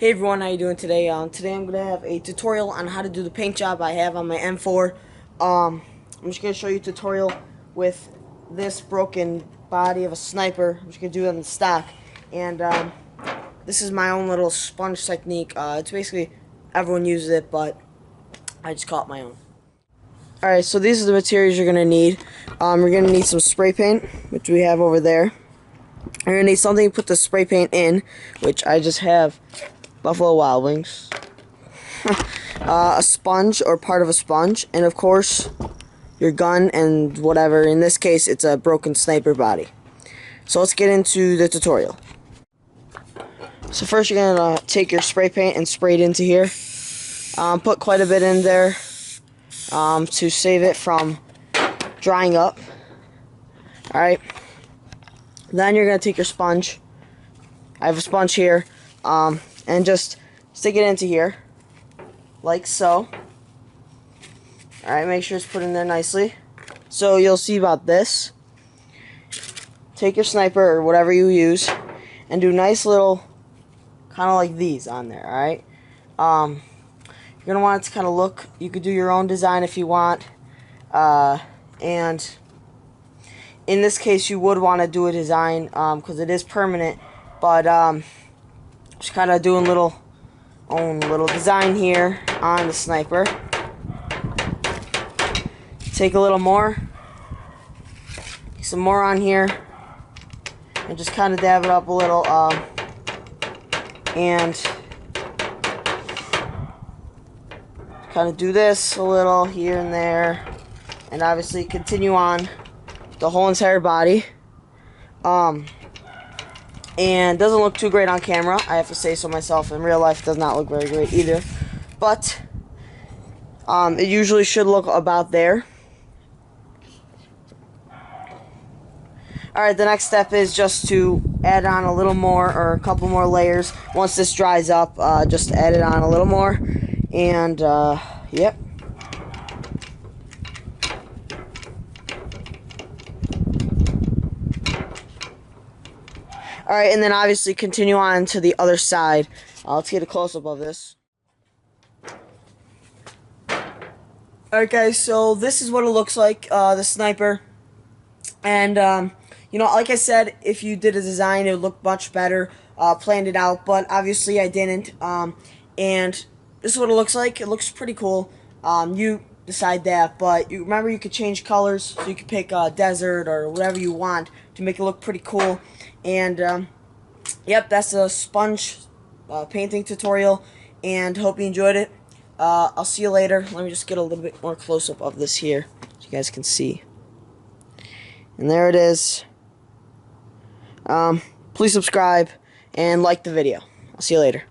Hey everyone, how you doing today? Today I'm gonna have a tutorial on how to do the paint job I have on my M4. I'm just gonna show you a tutorial with this broken body of a sniper. I'm just gonna do it on the stock, and this is my own little sponge technique. It's basically everyone uses it, but I just call it my own. All right, so these are the materials you're gonna need. You're gonna need some spray paint, which we have over there. You're gonna need something to put the spray paint in, which I just have. Buffalo Wild Wings, a sponge or part of a sponge, and of course your gun and whatever. In this case it's a broken sniper body. So let's get into the tutorial. So first you're going to take your spray paint and spray it into here. Put quite a bit in there to save it from drying up. Alright, then you're going to take your sponge. I have a sponge here. And just stick it into here, like so. Alright, make sure it's put in there nicely. So you'll see about this. Take your sniper or whatever you use and do nice little, kind of like these on there, alright? You're going to want it to kind of look, you could do your own design if you want. And in this case you would want to do a design because it is permanent, but just kind of doing own little design here on the sniper. Take a little more, some more on here, and just kind of dab it up a little, and kind of do this a little here and there, and obviously continue on the whole entire body. And doesn't look too great on camera, I have to say so myself. In real life it does not look very great either, but it usually should look about there. Alright, the next step is just to add on a little more, or a couple more layers. Once this dries up, just add it on a little more, and yep. Alright, and then obviously continue on to the other side. Let's get a close-up of this. Alright guys, so this is what it looks like, the sniper. And, you know, like I said, if you did a design, it would look much better, planned it out, but obviously I didn't. And this is what it looks like. It looks pretty cool. You decide that, but you remember you could change colors, so you could pick desert or whatever you want to make it look pretty cool. And yep, that's a sponge painting tutorial, and hope you enjoyed it. I'll see you later. Let me just get a little bit more close-up of this here so you guys can see. And there it is. Please subscribe and like the video. I'll see you later.